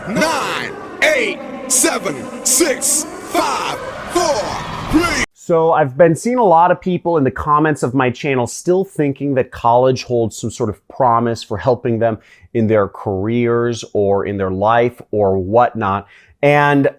9, 8, 7, 6, 5, 4, 3. So I've been seeing a lot of people in the comments of my channel still thinking that college holds some sort of promise for helping them in their careers or in their life or whatnot. And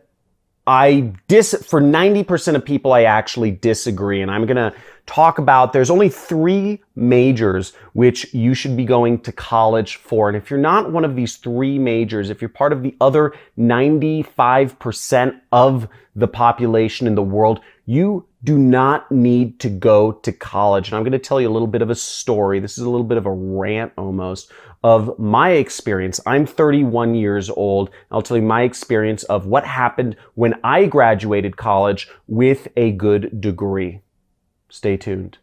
for 90% of people, I actually disagree. And I'm going to talk about, there's only 3 majors which you should be going to college for. And if you're not one of these 3 majors, if you're part of the other 95% of the population in the world, you do not need to go to college. And I'm going to tell you a little bit of a story. This is a little bit of a rant almost of my experience. I'm 31 years old. I'll tell you my experience of what happened when I graduated college with a good degree. Stay tuned.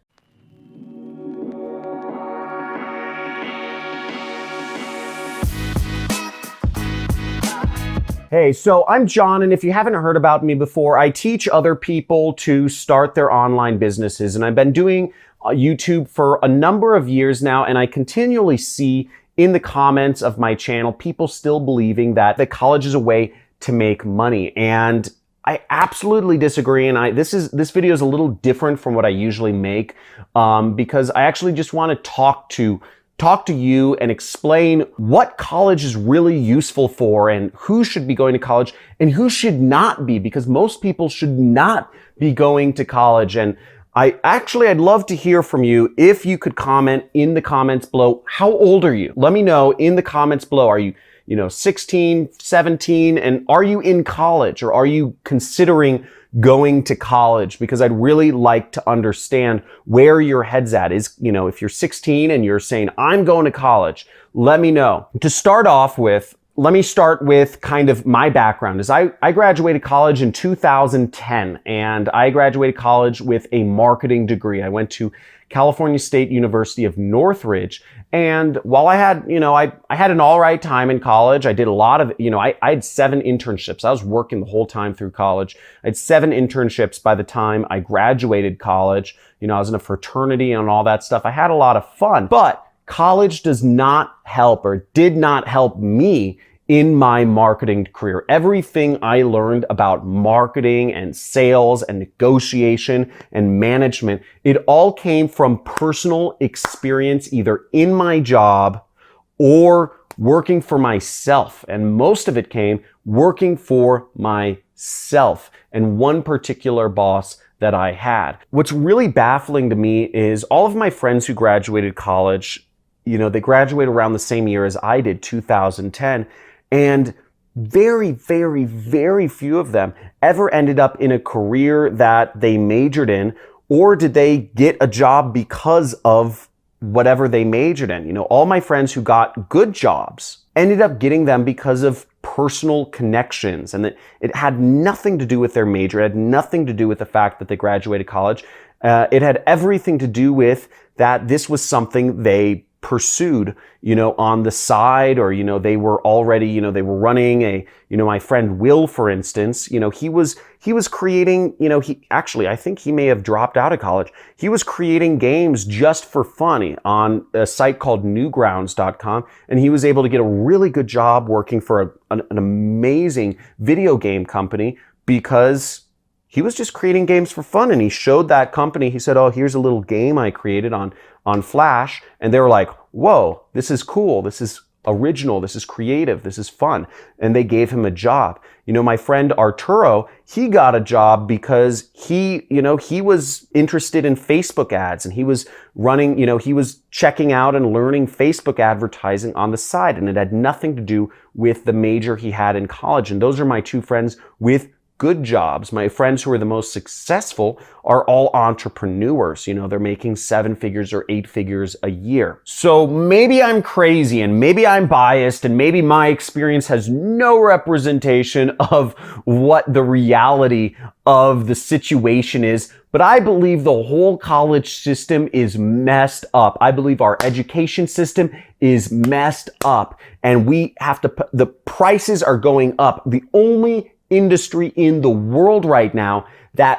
Hey, so I'm John, and if you haven't heard about me before, I teach other people to start their online businesses, and I've been doing YouTube for a number of years now, and I continually see in the comments of my channel people still believing that college is a way to make money, and I absolutely disagree. And this video is a little different from what I usually make because I actually just want to talk to you and explain what college is really useful for and who should be going to college and who should not be, because most people should not be going to college. And I'd love to hear from you. If you could comment in the comments below, how old are you? Let me know in the comments below. Are you 16, 17, and are you in college or are you considering going to college? Because I'd really like to understand where your head's at. If you're 16 and you're saying, I'm going to college, let me know. To start off with, let me start with kind of my background. I graduated college in 2010, and I graduated college with a marketing degree. I went to California State University of Northridge, and while I had, I had an all right time in college. I did a lot of, I had 7 internships. I was working the whole time through college. I had 7 internships by the time I graduated college. I was in a fraternity and all that stuff. I had a lot of fun, but college does not help or did not help me in my marketing career. Everything I learned about marketing and sales and negotiation and management, it all came from personal experience, either in my job or working for myself. And most of it came working for myself and one particular boss that I had. What's really baffling to me is all of my friends who graduated college, they graduated around the same year as I did, 2010. And very, very, very few of them ever ended up in a career that they majored in, or did they get a job because of whatever they majored in. All my friends who got good jobs ended up getting them because of personal connections, and that it had nothing to do with their major. It had nothing to do with the fact that they graduated college. It had everything to do with that this was something they pursued, on the side, or, they were already, they were running my friend Will, for instance, he was creating, I think he may have dropped out of college. He was creating games just for fun on a site called newgrounds.com. And he was able to get a really good job working for an amazing video game company because he was just creating games for fun. And he showed that company, he said, oh, here's a little game I created on Flash. And they were like, whoa, this is cool. This is original. This is creative. This is fun. And they gave him a job. My friend Arturo, he got a job because he was interested in Facebook ads, and he was running, he was checking out and learning Facebook advertising on the side. And it had nothing to do with the major he had in college. And those are my 2 friends with good jobs. My friends who are the most successful are all entrepreneurs. They're making 7 figures or 8 figures a year. So maybe I'm crazy and maybe I'm biased and maybe my experience has no representation of what the reality of the situation is, but I believe the whole college system is messed up. I believe our education system is messed up, and the prices are going up. The only industry in the world right now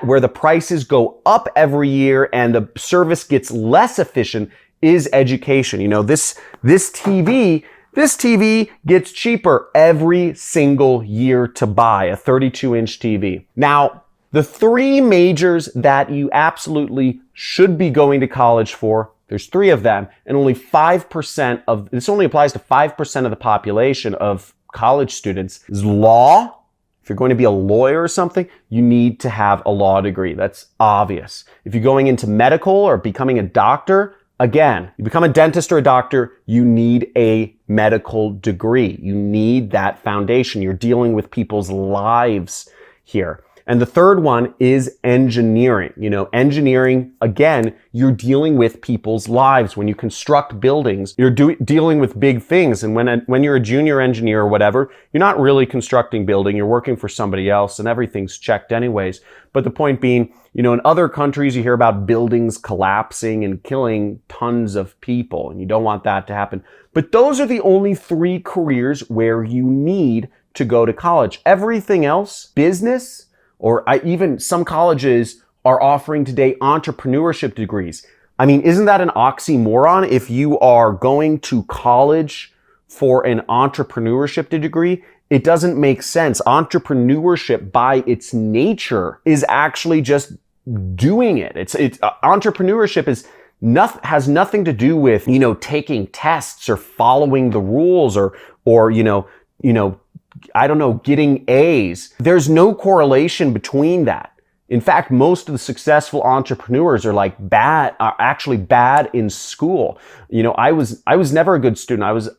where the prices go up every year and the service gets less efficient is education. This TV This TV gets cheaper every single year to buy, a 32-inch TV. Now, the three majors that you absolutely should be going to college for, there's three of them, and only 5% of, this only applies to 5% of the population of college students, is law. If you're going to be a lawyer or something, you need to have a law degree. That's obvious. If you're going into medical or becoming a doctor, again, you become a dentist or a doctor, you need a medical degree. You need that foundation. You're dealing with people's lives here. And the third one is engineering. You know, engineering, again, you're dealing with people's lives. When you construct buildings, you're dealing with big things. And when you're a junior engineer or whatever, you're not really constructing building. You're working for somebody else and everything's checked anyways. But the point being, you know, in other countries, you hear about buildings collapsing and killing tons of people, and you don't want that to happen. But those are the only three careers where you need to go to college. Everything else, business, or even some colleges are offering today entrepreneurship degrees. I mean, isn't that an oxymoron? If you are going to college for an entrepreneurship degree, it doesn't make sense. Entrepreneurship by its nature is actually just doing it. Entrepreneurship has nothing to do with, you know, taking tests or following the rules or I don't know, getting A's. There's no correlation between that. In fact, most of the successful entrepreneurs are actually bad in school. You know, I was never a good student.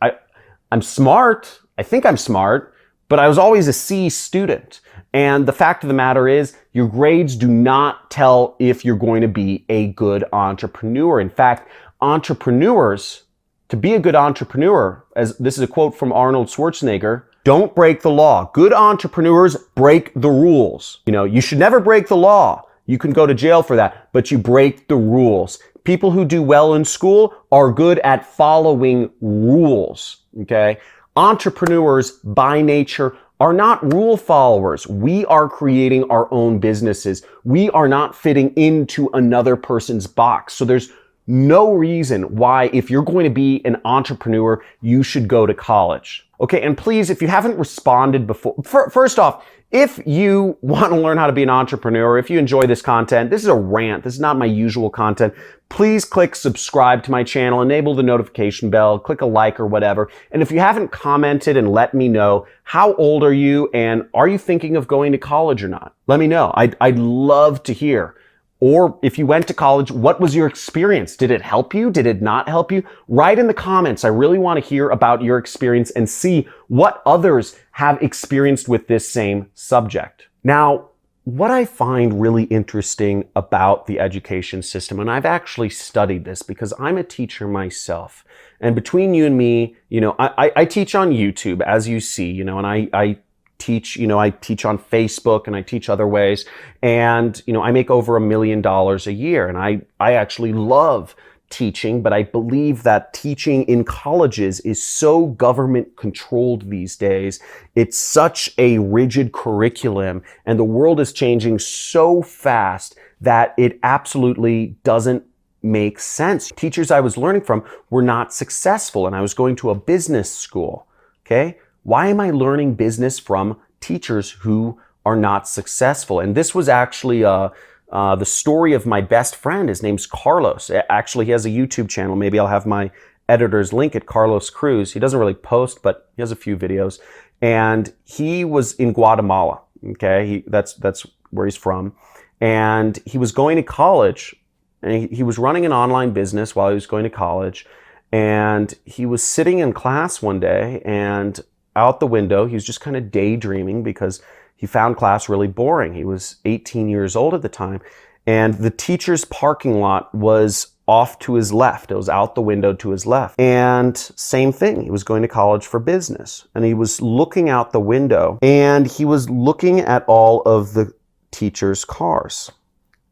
I'm smart. I think I'm smart, but I was always a C student. And the fact of the matter is, your grades do not tell if you're going to be a good entrepreneur. In fact, to be a good entrepreneur, as this is a quote from Arnold Schwarzenegger, don't break the law. Good entrepreneurs break the rules. You know, you should never break the law. You can go to jail for that, but you break the rules. People who do well in school are good at following rules, okay? Entrepreneurs by nature are not rule followers. We are creating our own businesses. We are not fitting into another person's box. So there's no reason why, if you're going to be an entrepreneur, you should go to college. Okay, and please, if you haven't responded before, first off, if you want to learn how to be an entrepreneur, if you enjoy this content, this is a rant, this is not my usual content, please click subscribe to my channel, enable the notification bell, click a like or whatever. And if you haven't commented and let me know, how old are you and are you thinking of going to college or not? Let me know. I'd love to hear. Or if you went to college, what was your experience? Did it help you? Did it not help you? Write in the comments. I really want to hear about your experience and see what others have experienced with this same subject. Now, what I find really interesting about the education system, and I've actually studied this because I'm a teacher myself, and between you and me, you know, I teach on YouTube, as you see, you know, and I teach on Facebook and I teach other ways. And, you know, I make over $1 million a year. And I actually love teaching, but I believe that teaching in colleges is so government controlled these days. It's such a rigid curriculum and the world is changing so fast that it absolutely doesn't make sense. Teachers I was learning from were not successful and I was going to a business school. Okay. Why am I learning business from teachers who are not successful? And this was actually the story of my best friend. His name's Carlos. Actually, he has a YouTube channel. Maybe I'll have my editor's link at Carlos Cruz. He doesn't really post, but he has a few videos. And he was in Guatemala. Okay, that's where he's from. And he was going to college. And he was running an online business while he was going to college. And he was sitting in class one day and out the window, he was just kind of daydreaming because he found class really boring. He was 18 years old at the time, and the teacher's parking lot was off to his left. It was out the window to his left. And same thing, he was going to college for business, and he was looking out the window, and he was looking at all of the teacher's cars.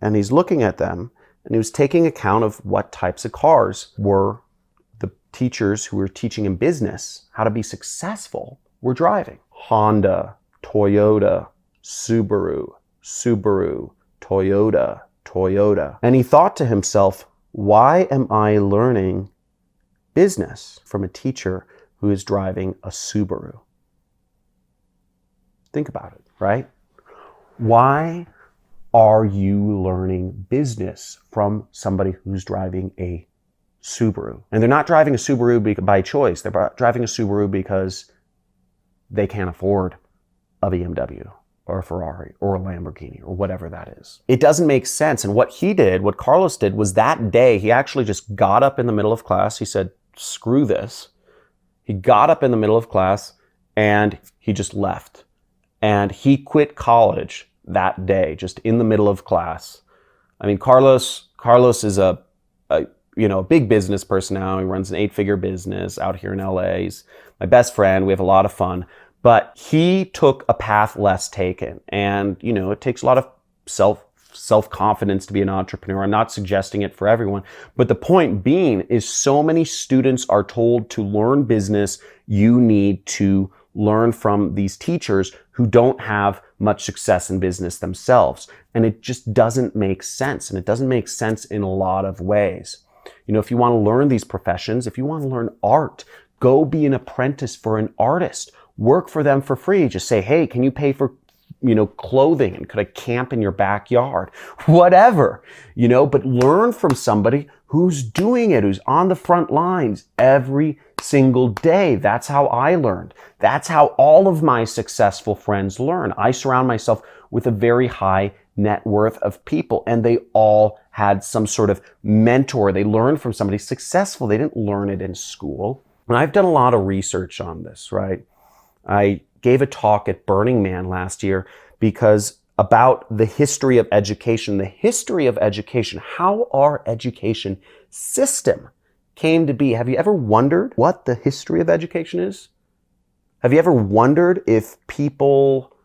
And he's looking at them, and he was taking account of what types of cars were teachers who were teaching him business how to be successful were driving. Honda, Toyota, Subaru, Toyota. And he thought to himself, why am I learning business from a teacher who is driving a Subaru? Think about it, right? Why are you learning business from somebody who's driving a Subaru? And they're not driving a Subaru by choice. They're driving a Subaru because they can't afford a BMW or a Ferrari or a Lamborghini or whatever that is. It doesn't make sense. And what Carlos did was that day, he actually just got up in the middle of class. He said, screw this. He got up in the middle of class and he just left. And he quit college that day, just in the middle of class. I mean, Carlos is a big business person now. He runs an 8-figure business out here in LA. He's my best friend. We have a lot of fun. But he took a path less taken. And, it takes a lot of self-confidence to be an entrepreneur. I'm not suggesting it for everyone. But the point being is so many students are told to learn business. You need to learn from these teachers who don't have much success in business themselves. And it just doesn't make sense. And it doesn't make sense in a lot of ways. If you want to learn these professions, if you want to learn art, go be an apprentice for an artist. Work for them for free. Just say, hey, can you pay for, clothing? And could I camp in your backyard? Whatever, but learn from somebody who's doing it, who's on the front lines every single day. That's how I learned. That's how all of my successful friends learn. I surround myself with a very high net worth of people, and they all had some sort of mentor. They learned from somebody successful. They didn't learn it in school. And I've done a lot of research on this, right? I gave a talk at Burning Man last year about the history of education. The history of education, how our education system came to be. Have you ever wondered what the history of education is? Have you ever wondered if people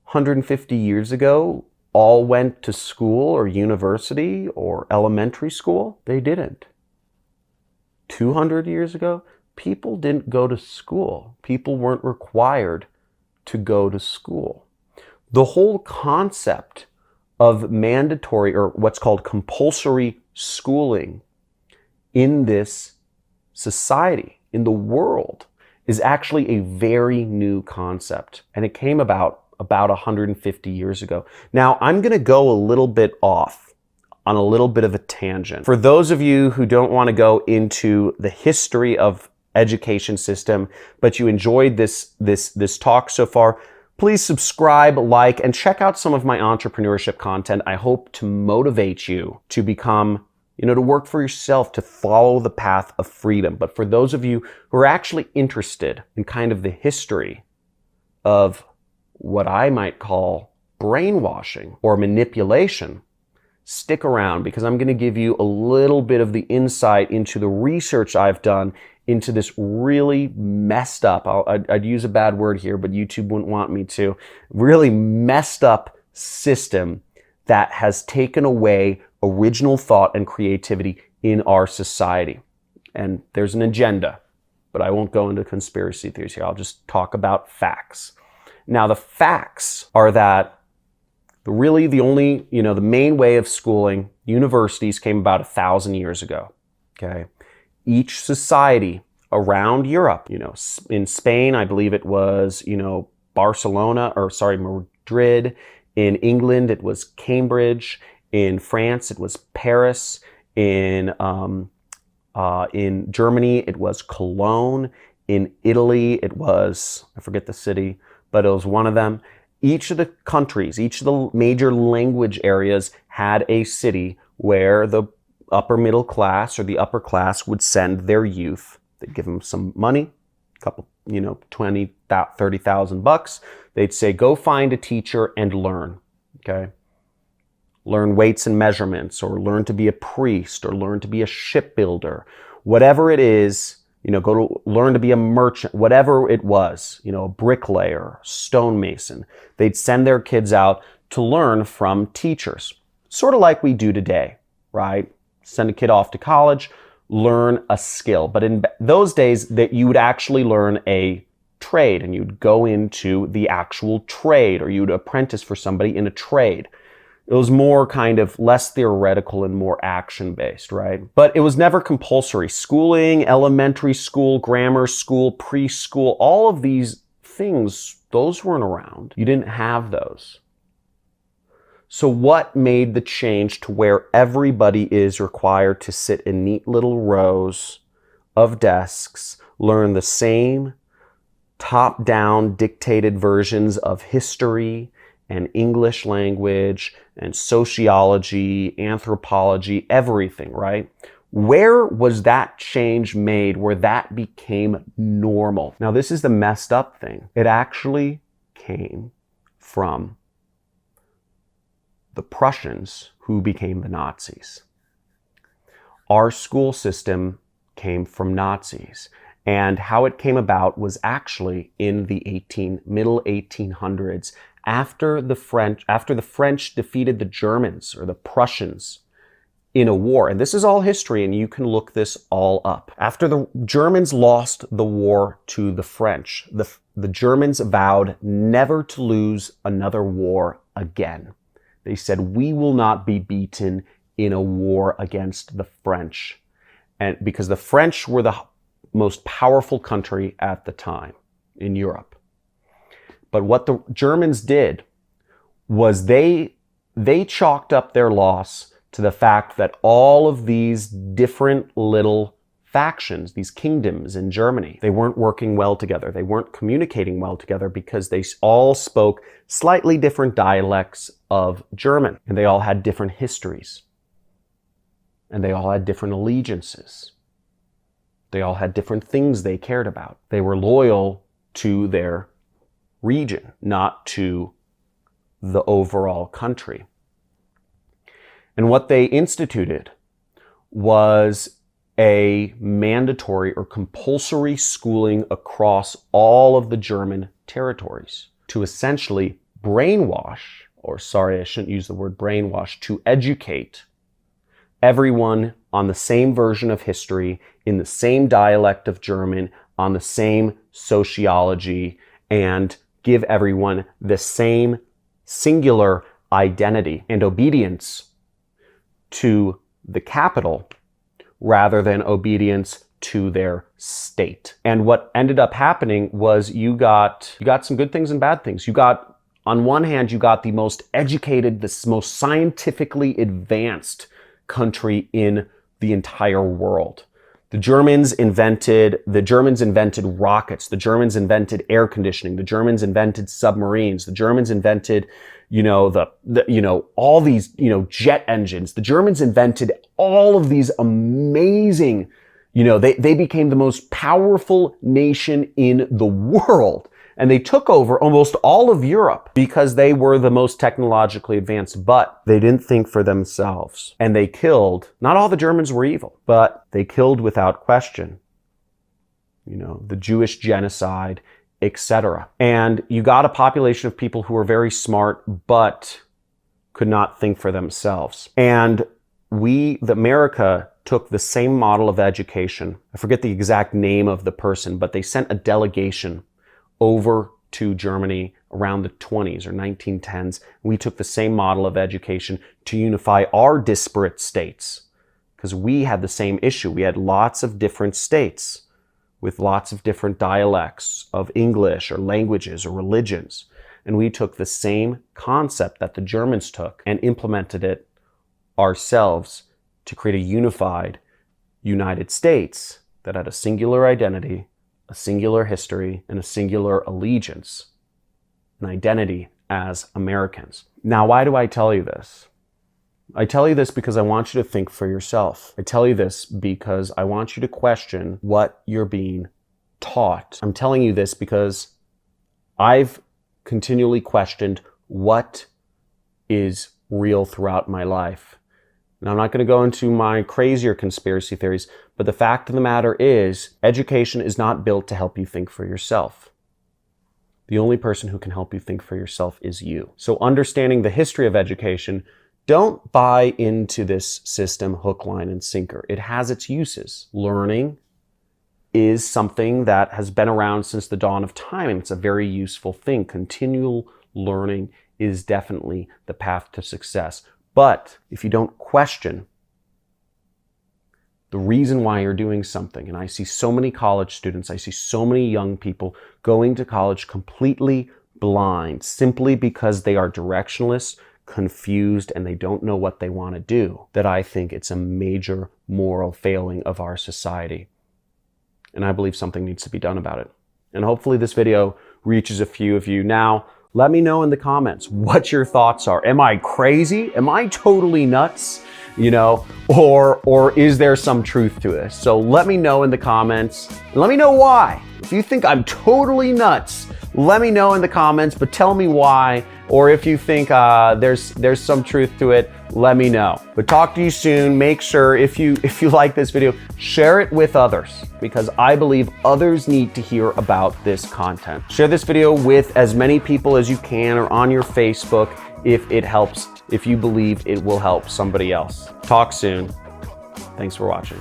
150 years ago all went to school or university or elementary school? They didn't. 200 years ago, people didn't go to school. People weren't required to go to school. The whole concept of mandatory or what's called compulsory schooling in this society, in the world, is actually a very new concept. And it came about 150 years ago. Now, I'm going to go a little bit off on a little bit of a tangent. For those of you who don't want to go into the history of education system, but you enjoyed this talk so far, please subscribe, like, and check out some of my entrepreneurship content. I hope to motivate you to become, to work for yourself, to follow the path of freedom. But for those of you who are actually interested in kind of the history of what I might call brainwashing or manipulation, stick around, because I'm going to give you a little bit of the insight into the research I've done into this really messed up, I'd use a bad word here, but YouTube wouldn't want me to, really messed up system that has taken away original thought and creativity in our society. And there's an agenda, but I won't go into conspiracy theories here. I'll just talk about facts. Now, the facts are that the main way of schooling, universities came about 1,000 years ago, okay? Each society around Europe, in Spain, I believe it was, Madrid. In England, it was Cambridge. In France, it was Paris. In Germany, it was Cologne. In Italy, it was, I forget the city, but it was one of them. Each of the countries, each of the major language areas had a city where the upper middle class or the upper class would send their youth. They'd give them some money, a couple, 20, 30,000 bucks. They'd say, go find a teacher and learn, okay? Learn weights and measurements, or learn to be a priest, or learn to be a shipbuilder. Whatever it is, go to learn to be a merchant, whatever it was, a bricklayer, stonemason. They'd send their kids out to learn from teachers, sort of like we do today, right? Send a kid off to college, learn a skill. But in those days, that you would actually learn a trade, and you'd go into the actual trade, or you'd apprentice for somebody in a trade. It was more kind of less theoretical and more action-based, right? But it was never compulsory. Schooling, elementary school, grammar school, preschool, all of these things, those weren't around. You didn't have those. So what made the change to where everybody is required to sit in neat little rows of desks, learn the same top-down dictated versions of history and English language and sociology, anthropology, everything, right? Where was that change made where that became normal? Now, this is the messed up thing. It actually came from the Prussians, who became the Nazis. Our school system came from Nazis. And how it came about was actually in the middle 1800s, after the French defeated the Germans or the Prussians in a war. And this is all history, and you can look this all up. After the Germans lost the war to the French, the Germans vowed never to lose another war again. They said, we will not be beaten in a war against the French. And because the French were the most powerful country at the time in Europe. But what the Germans did was they chalked up their loss to the fact that all of these different little factions, these kingdoms in Germany, they weren't working well together. They weren't communicating well together because they all spoke slightly different dialects of German, and they all had different histories, and they all had different allegiances. They all had different things they cared about. They were loyal to their region, not to the overall country. And what they instituted was a mandatory or compulsory schooling across all of the German territories to essentially brainwash, or sorry, I shouldn't use the word brainwash, to educate everyone on the same version of history, in the same dialect of German, on the same sociology, and give everyone the same singular identity and obedience to the capital rather than obedience to their state. And what ended up happening was you got some good things and bad things. On one hand, you got the most educated, the most scientifically advanced country in the entire world. The Germans invented rockets. The Germans invented air conditioning. The Germans invented submarines. The Germans invented, all these, jet engines. The Germans invented all of these amazing, they became the most powerful nation in the world. And they took over almost all of Europe because they were the most technologically advanced, but they didn't think for themselves. And they killed, not all the Germans were evil, but they killed without question, the Jewish genocide, etc. And you got a population of people who were very smart, but could not think for themselves. And America took the same model of education. I forget the exact name of the person, but they sent a delegation over to Germany around the 20s or 1910s. We took the same model of education to unify our disparate states because we had the same issue. We had lots of different states with lots of different dialects of English or languages or religions. And we took the same concept that the Germans took and implemented it ourselves to create a unified United States that had a singular identity, a singular history, and a singular allegiance, an identity as Americans. Now, why do I tell you this? I tell you this because I want you to think for yourself. I tell you this because I want you to question what you're being taught. I'm telling you this because I've continually questioned what is real throughout my life. Now, I'm not going to go into my crazier conspiracy theories, but the fact of the matter is, education is not built to help you think for yourself. The only person who can help you think for yourself is you. So understanding the history of education, don't buy into this system hook, line, and sinker. It has its uses. Learning is something that has been around since the dawn of time, and it's a very useful thing. Continual learning is definitely the path to success. But if you don't question the reason why you're doing something, and I see so many college students, I see so many young people going to college completely blind simply because they are directionless, confused, and they don't know what they want to do, that I think it's a major moral failing of our society. And I believe something needs to be done about it. And hopefully this video reaches a few of you. Now, let me know in the comments what your thoughts are. Am I crazy? Am I totally nuts? You know, or is there some truth to this? So let me know in the comments. Let me know why. If you think I'm totally nuts, let me know in the comments, but tell me why. Or if you think there's some truth to it, let me know. But talk to you soon. Make sure if you like this video, share it with others, because I believe others need to hear about this content. Share this video with as many people as you can, or on your Facebook if it helps, if you believe it will help somebody else. Talk soon. Thanks for watching.